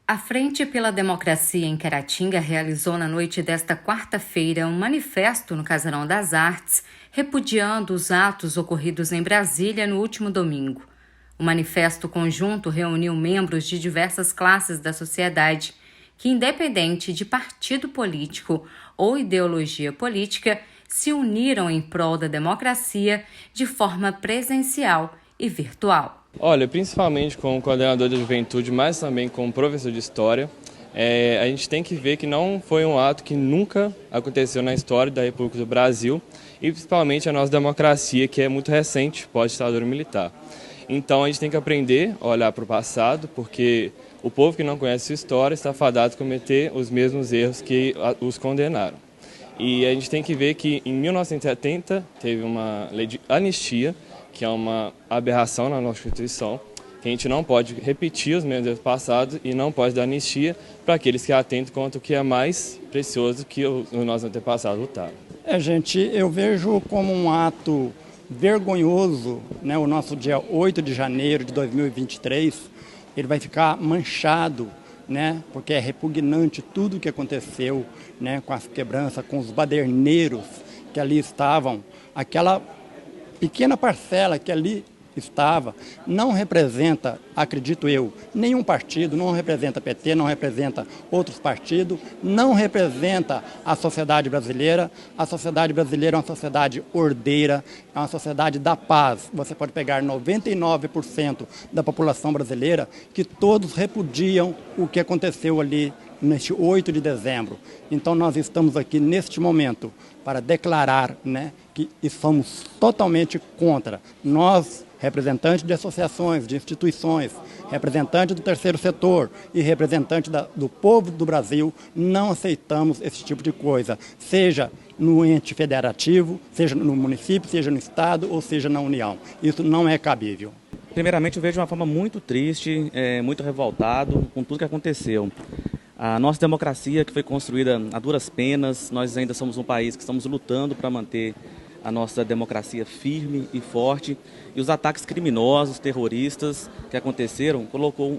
A Frente pela Democracia em Caratinga realizou na noite desta quarta-feira um manifesto no Casarão das Artes, repudiando os atos ocorridos em Brasília no último domingo. O manifesto conjunto reuniu membros de diversas classes da sociedade que, independente de partido político ou ideologia política, se uniram em prol da democracia de forma presencial e virtual. Olha, principalmente como coordenador da juventude, mas também como professor de história, a gente tem que ver que não foi um ato que nunca aconteceu na história da República do Brasil e principalmente a nossa democracia, que é muito recente pós-ditadura militar. Então a gente tem que aprender a olhar para o passado, porque o povo que não conhece sua história está fadado a cometer os mesmos erros que os condenaram. E a gente tem que ver que em 1970 teve uma lei de anistia, que é uma aberração na nossa Constituição, que a gente não pode repetir os mesmos erros passados e não pode dar anistia para aqueles que atentam contra o que é mais precioso que os nossos antepassados lutaram. Eu vejo como um ato vergonhoso, né, o nosso dia 8 de janeiro de 2023, ele vai ficar manchado, né, porque é repugnante tudo o que aconteceu, né, com as quebranças, com os baderneiros que ali estavam, aquela pequena parcela que ali estava, não representa, acredito eu, nenhum partido, não representa PT, não representa outros partidos, não representa a sociedade brasileira. A sociedade brasileira é uma sociedade ordeira, é uma sociedade da paz. Você pode pegar 99% da população brasileira que todos repudiam o que aconteceu ali neste 8 de dezembro. Então nós estamos aqui neste momento para declarar, né, que somos totalmente contra. Nós, representantes de associações, de instituições, representantes do terceiro setor e representantes do povo do Brasil, não aceitamos esse tipo de coisa, seja no ente federativo, seja no município, seja no estado ou seja na União. Isso não é cabível. Primeiramente, eu vejo de uma forma muito triste, muito revoltado com tudo que aconteceu. A nossa democracia, que foi construída a duras penas, nós ainda somos um país que estamos lutando para manter a nossa democracia firme e forte, e os ataques criminosos, terroristas que aconteceram, colocou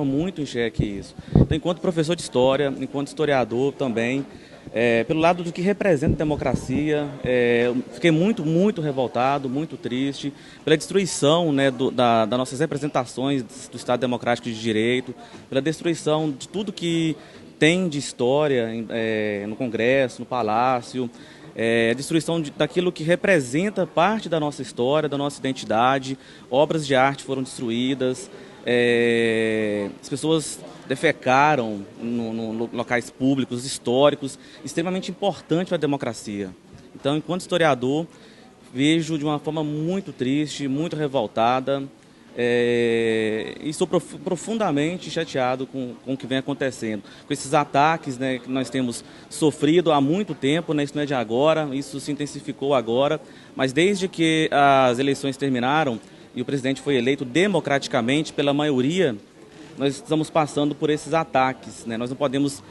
muito em xeque isso. Então, enquanto professor de história, enquanto historiador também, pelo lado do que representa a democracia, fiquei muito revoltado, muito triste pela destruição, né, das nossas representações do Estado Democrático de Direito, pela destruição de tudo que tem de história no Congresso, no Palácio, a destruição daquilo que representa parte da nossa história, da nossa identidade. Obras de arte foram destruídas, as pessoas defecaram em locais públicos, históricos, extremamente importante para a democracia. Então, enquanto historiador, vejo de uma forma muito triste, muito revoltada, e estou profundamente chateado com o que vem acontecendo, com esses ataques, né, que nós temos sofrido há muito tempo, né, isso não é de agora, isso se intensificou agora, mas desde que as eleições terminaram e o presidente foi eleito democraticamente pela maioria, nós estamos passando por esses ataques, né? Nós não podemos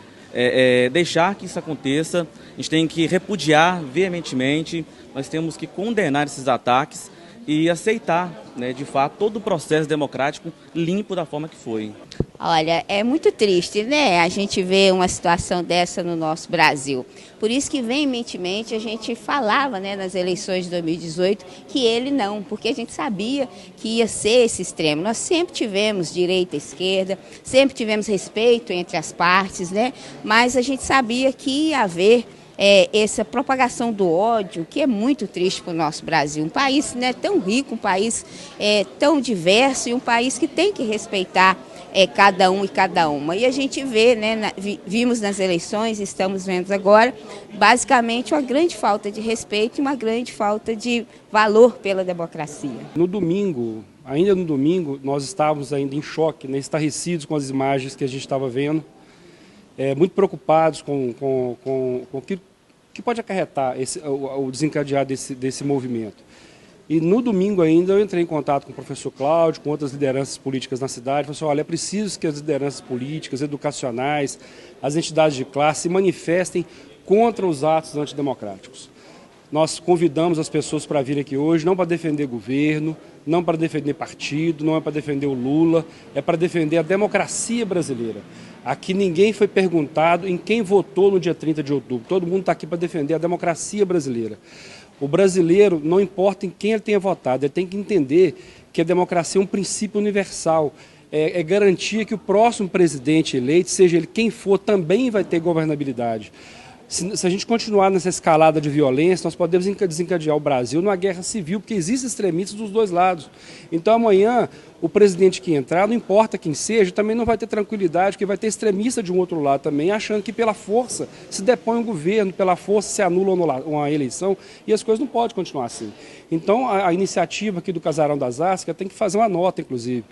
deixar que isso aconteça, a gente tem que repudiar veementemente, nós temos que condenar esses ataques e aceitar, né, de fato, todo o processo democrático limpo da forma que foi. Olha, é muito triste, né, a gente vê uma situação dessa no nosso Brasil. Por isso que veementemente a gente falava, né, nas eleições de 2018 que ele não, porque a gente sabia que ia ser esse extremo. Nós sempre tivemos direita e esquerda, sempre tivemos respeito entre as partes, né, mas a gente sabia que ia haver essa propagação do ódio, que é muito triste para o nosso Brasil. Um país, né, tão rico, um país tão diverso e um país que tem que respeitar cada um e cada uma. E a gente vê, né, vimos nas eleições, estamos vendo agora, basicamente uma grande falta de respeito e uma grande falta de valor pela democracia. Ainda no domingo, nós estávamos ainda em choque, né, estarrecidos com as imagens que a gente estava vendo, muito preocupados com o que pode acarretar o desencadear desse movimento. E no domingo ainda eu entrei em contato com o professor Cláudio, com outras lideranças políticas na cidade, falei assim, olha, é preciso que as lideranças políticas, educacionais, as entidades de classe se manifestem contra os atos antidemocráticos. Nós convidamos as pessoas para vir aqui hoje, não para defender governo, não para defender partido, não é para defender o Lula, é para defender a democracia brasileira. Aqui ninguém foi perguntado em quem votou no dia 30 de outubro. Todo mundo está aqui para defender a democracia brasileira. O brasileiro, não importa em quem ele tenha votado, ele tem que entender que a democracia é um princípio universal. É garantia que o próximo presidente eleito, seja ele quem for, também vai ter governabilidade. Se a gente continuar nessa escalada de violência, nós podemos desencadear o Brasil numa guerra civil, porque existem extremistas dos dois lados. Então amanhã, o presidente que entrar, não importa quem seja, também não vai ter tranquilidade, porque vai ter extremista de um outro lado também, achando que pela força se depõe um governo, pela força se anula uma eleição, e as coisas não podem continuar assim. Então a iniciativa aqui do Casarão das Artes, que tem que fazer uma nota, inclusive,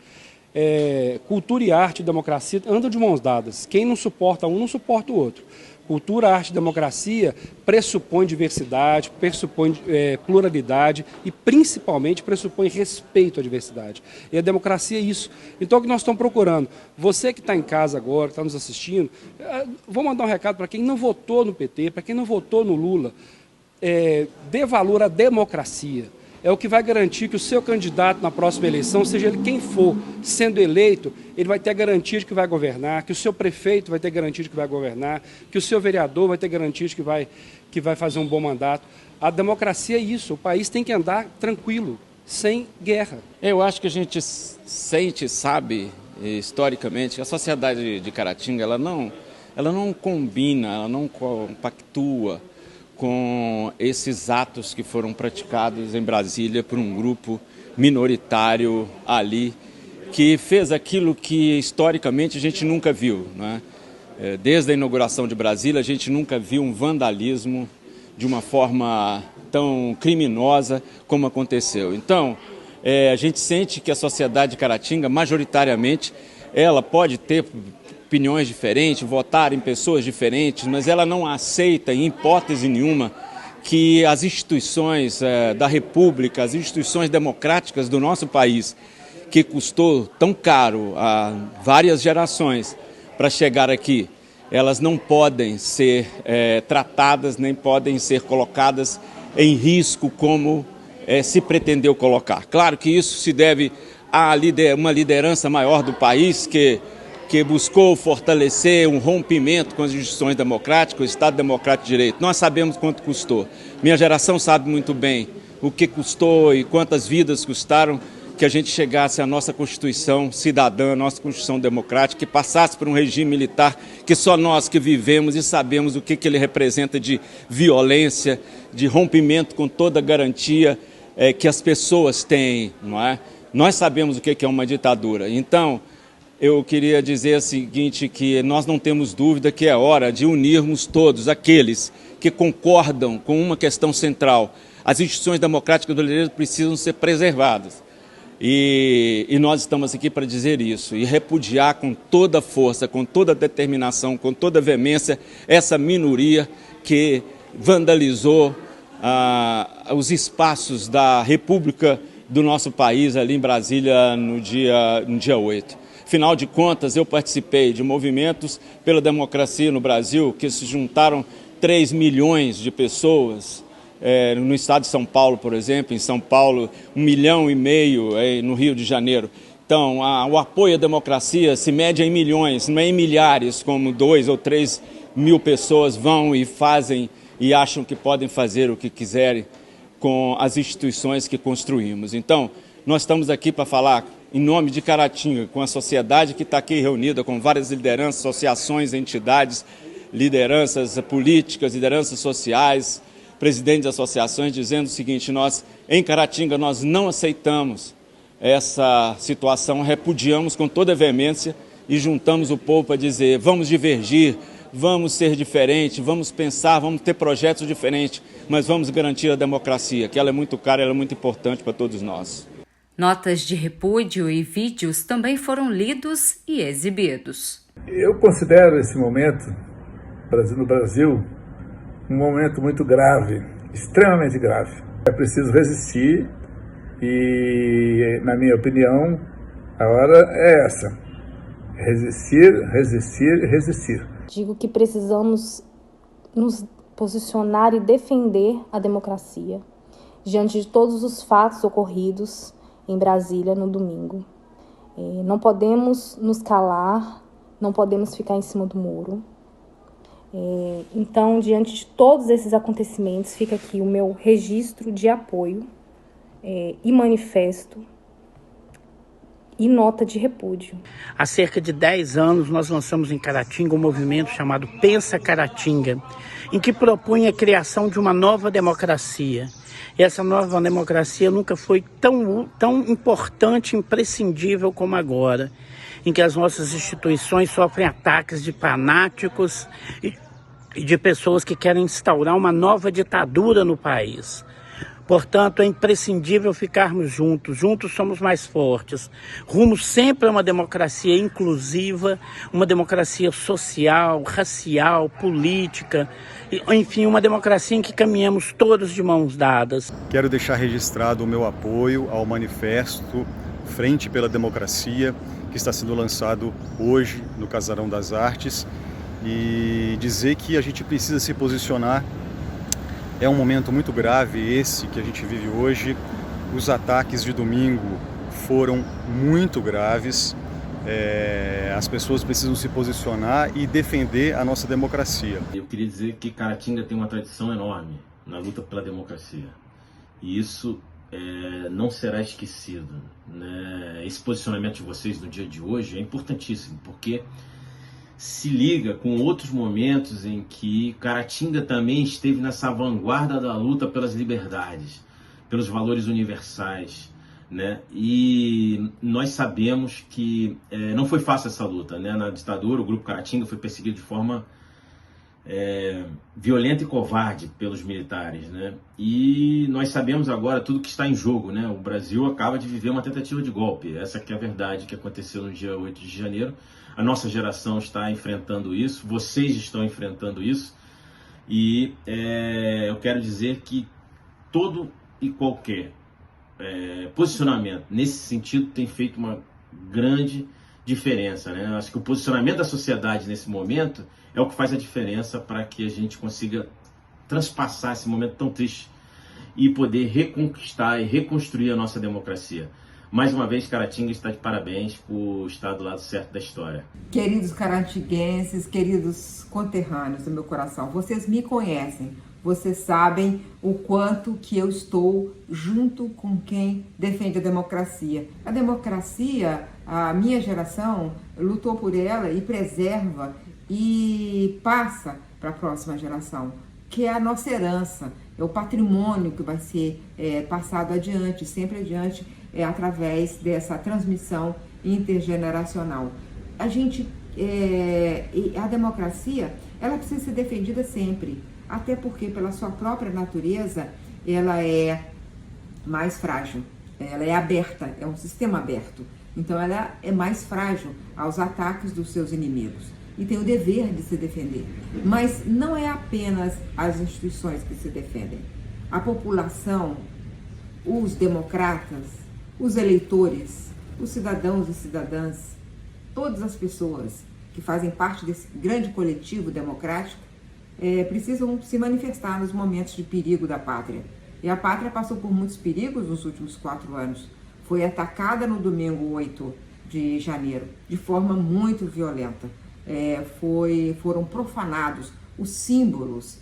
cultura e arte e democracia andam de mãos dadas. Quem não suporta um, não suporta o outro. Cultura, arte e democracia pressupõe diversidade, pressupõe pluralidade e, principalmente, pressupõe respeito à diversidade. E a democracia é isso. Então, o que nós estamos procurando? Você que está em casa agora, que está nos assistindo, vou mandar um recado para quem não votou no PT, para quem não votou no Lula. Dê valor à democracia. É o que vai garantir que o seu candidato na próxima eleição, seja ele quem for, sendo eleito, ele vai ter a garantia de que vai governar, que o seu prefeito vai ter garantia de que vai governar, que o seu vereador vai ter garantia de que vai fazer um bom mandato. A democracia é isso, o país tem que andar tranquilo, sem guerra. Eu acho que a gente sente, sabe, historicamente, que a sociedade de Caratinga, ela não combina, ela não compactua com esses atos que foram praticados em Brasília por um grupo minoritário ali, que fez aquilo que historicamente a gente nunca viu, né? Desde a inauguração de Brasília, a gente nunca viu um vandalismo de uma forma tão criminosa como aconteceu. Então, a gente sente que a sociedade de Caratinga, majoritariamente, ela pode ter opiniões diferentes, votar em pessoas diferentes, mas ela não aceita, em hipótese nenhuma, que as instituições da República, as instituições democráticas do nosso país, que custou tão caro a várias gerações para chegar aqui, elas não podem ser tratadas, nem podem ser colocadas em risco como se pretendeu colocar. Claro que isso se deve a uma liderança maior do país que buscou fortalecer um rompimento com as instituições democráticas, o Estado Democrático de Direito. Nós sabemos quanto custou. Minha geração sabe muito bem o que custou e quantas vidas custaram que a gente chegasse à nossa Constituição cidadã, à nossa Constituição democrática, que passasse por um regime militar que só nós que vivemos e sabemos o que ele representa de violência, de rompimento com toda a garantia que as pessoas têm, não é? Nós sabemos o que é uma ditadura. Então, eu queria dizer o seguinte, que nós não temos dúvida que é hora de unirmos todos aqueles que concordam com uma questão central. As instituições democráticas brasileiras precisam ser preservadas. E nós estamos aqui para dizer isso e repudiar com toda força, com toda determinação, com toda veemência, essa minoria que vandalizou os espaços da República do nosso país ali em Brasília no dia 8. Afinal de contas, eu participei de movimentos pela democracia no Brasil, que se juntaram 3 milhões de pessoas, no estado de São Paulo, por exemplo, em São Paulo, 1,5 milhão, no Rio de Janeiro. Então, o apoio à democracia se mede em milhões, não é em milhares, como 2 ou 3 mil pessoas vão e fazem e acham que podem fazer o que quiserem com as instituições que construímos. Então, nós estamos aqui para falar em nome de Caratinga, com a sociedade que está aqui reunida, com várias lideranças, associações, entidades, lideranças políticas, lideranças sociais, presidentes de associações, dizendo o seguinte: nós, em Caratinga, nós não aceitamos essa situação, repudiamos com toda a veemência e juntamos o povo para dizer: vamos divergir, vamos ser diferentes, vamos pensar, vamos ter projetos diferentes, mas vamos garantir a democracia, que ela é muito cara, ela é muito importante para todos nós. Notas de repúdio e vídeos também foram lidos e exibidos. Eu considero esse momento no Brasil um momento muito grave, extremamente grave. É preciso resistir e, na minha opinião, a hora é essa: resistir, resistir e resistir. Digo que precisamos nos posicionar e defender a democracia diante de todos os fatos ocorridos em Brasília no domingo. Não podemos nos calar, não podemos ficar em cima do muro. Então, diante de todos esses acontecimentos, fica aqui o meu registro de apoio e manifesto e nota de repúdio. Há cerca de 10 anos, nós lançamos em Caratinga um movimento chamado Pensa Caratinga, em que propõe a criação de uma nova democracia. E essa nova democracia nunca foi tão importante e imprescindível como agora, em que as nossas instituições sofrem ataques de fanáticos e de pessoas que querem instaurar uma nova ditadura no país. Portanto, é imprescindível ficarmos juntos. Juntos somos mais fortes. Rumo sempre a uma democracia inclusiva, uma democracia social, racial, política, enfim, uma democracia em que caminhamos todos de mãos dadas. Quero deixar registrado o meu apoio ao manifesto Frente pela Democracia, que está sendo lançado hoje no Casarão das Artes, e dizer que a gente precisa se posicionar. É um momento muito grave esse que a gente vive hoje. Os ataques de domingo foram muito graves. As pessoas precisam se posicionar e defender a nossa democracia. Eu queria dizer que Caratinga tem uma tradição enorme na luta pela democracia. E isso não será esquecido, né? Esse posicionamento de vocês no dia de hoje é importantíssimo, porque se liga com outros momentos em que Caratinga também esteve nessa vanguarda da luta pelas liberdades, pelos valores universais, né? E nós sabemos que não foi fácil essa luta, né? Na ditadura, o Grupo Caratinga foi perseguido de forma violenta e covarde pelos militares, né? E nós sabemos agora tudo que está em jogo, né? O Brasil acaba de viver uma tentativa de golpe. Essa que é a verdade que aconteceu no dia 8 de janeiro. A nossa geração está enfrentando isso, vocês estão enfrentando isso, e eu quero dizer que todo e qualquer posicionamento nesse sentido tem feito uma grande diferença, né? Acho que o posicionamento da sociedade nesse momento é o que faz a diferença para que a gente consiga transpassar esse momento tão triste e poder reconquistar e reconstruir a nossa democracia. Mais uma vez, Caratinga está de parabéns por estar do lado certo da história. Queridos caratinguenses, queridos conterrâneos do meu coração, vocês me conhecem, vocês sabem o quanto que eu estou junto com quem defende a democracia. A democracia, a minha geração lutou por ela e preserva e passa para a próxima geração, que é a nossa herança, é o patrimônio que vai ser passado adiante, sempre adiante, através dessa transmissão intergeneracional. A democracia, ela precisa ser defendida sempre, até porque pela sua própria natureza, ela é mais frágil, ela é aberta, é um sistema aberto, então ela é mais frágil aos ataques dos seus inimigos e tem o dever de se defender. Mas não é apenas as instituições que se defendem. A população, os democratas, os eleitores, os cidadãos e cidadãs, todas as pessoas que fazem parte desse grande coletivo democrático precisam se manifestar nos momentos de perigo da pátria. E a pátria passou por muitos perigos nos últimos 4 anos. Foi atacada no domingo 8 de janeiro, de forma muito violenta. Foram profanados os símbolos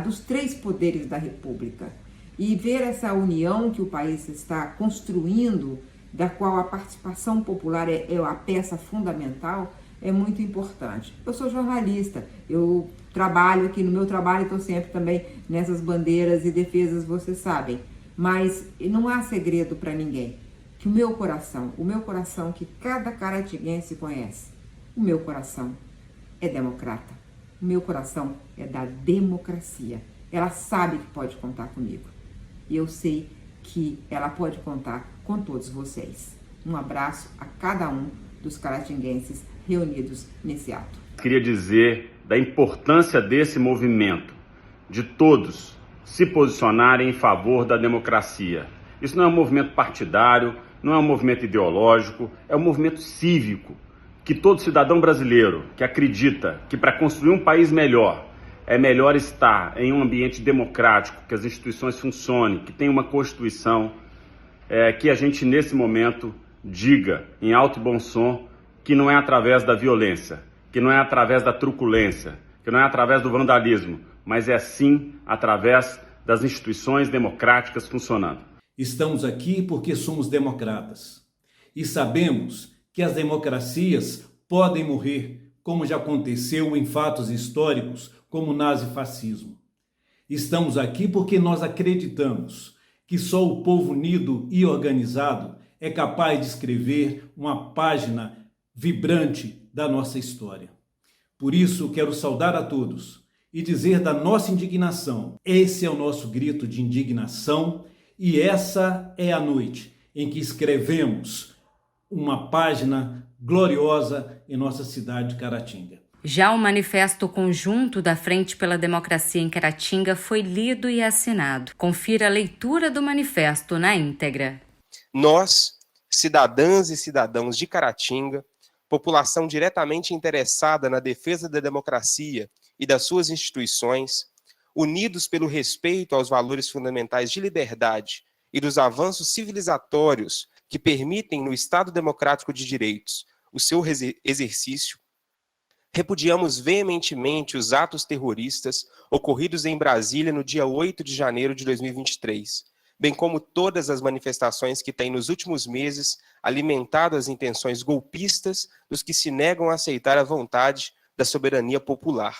dos 3 poderes da República. E ver essa união que o país está construindo, da qual a participação popular é a peça fundamental, é muito importante. Eu sou jornalista, eu trabalho aqui, no meu trabalho estou sempre também nessas bandeiras e defesas, vocês sabem. Mas não há segredo para ninguém que o meu coração que cada caratinguense conhece, o meu coração é democrata. O meu coração é da democracia. Ela sabe que pode contar comigo. E eu sei que ela pode contar com todos vocês. Um abraço a cada um dos caratinguenses reunidos nesse ato. Queria dizer da importância desse movimento, de todos se posicionarem em favor da democracia. Isso não é um movimento partidário, não é um movimento ideológico, é um movimento cívico, que todo cidadão brasileiro que acredita que para construir um país melhor é melhor estar em um ambiente democrático, que as instituições funcionem, que tenha uma Constituição, que a gente, nesse momento, diga em alto e bom som que não é através da violência, que não é através da truculência, que não é através do vandalismo, mas é sim através das instituições democráticas funcionando. Estamos aqui porque somos democratas e sabemos que as democracias podem morrer, como já aconteceu em fatos históricos como o nazifascismo. Estamos aqui porque nós acreditamos que só o povo unido e organizado é capaz de escrever uma página vibrante da nossa história. Por isso, quero saudar a todos e dizer da nossa indignação. Esse é o nosso grito de indignação e essa é a noite em que escrevemos uma página gloriosa em nossa cidade de Caratinga. Já o manifesto conjunto da Frente pela Democracia em Caratinga foi lido e assinado. Confira a leitura do manifesto na íntegra. Nós, cidadãs e cidadãos de Caratinga, população diretamente interessada na defesa da democracia e das suas instituições, unidos pelo respeito aos valores fundamentais de liberdade e dos avanços civilizatórios que permitem no Estado Democrático de Direitos o seu exercício, repudiamos veementemente os atos terroristas ocorridos em Brasília no dia 8 de janeiro de 2023, bem como todas as manifestações que têm nos últimos meses alimentado as intenções golpistas dos que se negam a aceitar a vontade da soberania popular.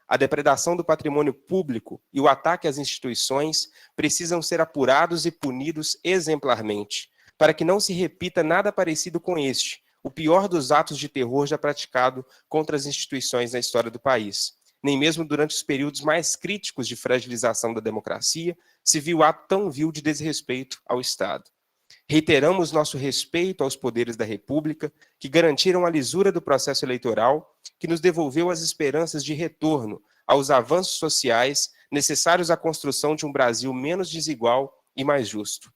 A depredação do patrimônio público e o ataque às instituições precisam ser apurados e punidos exemplarmente, para que não se repita nada parecido com este, o pior dos atos de terror já praticado contra as instituições na história do país. Nem mesmo durante os períodos mais críticos de fragilização da democracia se viu ato tão vil de desrespeito ao Estado. Reiteramos nosso respeito aos poderes da República, que garantiram a lisura do processo eleitoral, que nos devolveu as esperanças de retorno aos avanços sociais necessários à construção de um Brasil menos desigual e mais justo.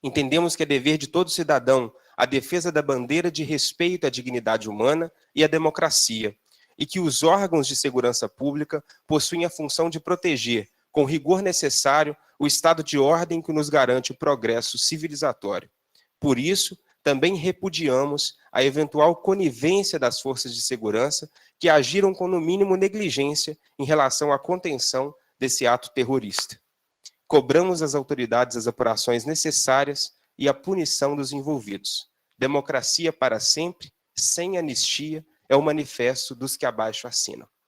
Entendemos que é dever de todo cidadão a defesa da bandeira de respeito à dignidade humana e à democracia, e que os órgãos de segurança pública possuem a função de proteger, com o rigor necessário, o estado de ordem que nos garante o progresso civilizatório. Por isso, também repudiamos a eventual conivência das forças de segurança que agiram com, no mínimo, negligência em relação à contenção desse ato terrorista. Cobramos às autoridades as apurações necessárias e a punição dos envolvidos. Democracia para sempre, sem anistia, é o manifesto dos que abaixo assinam.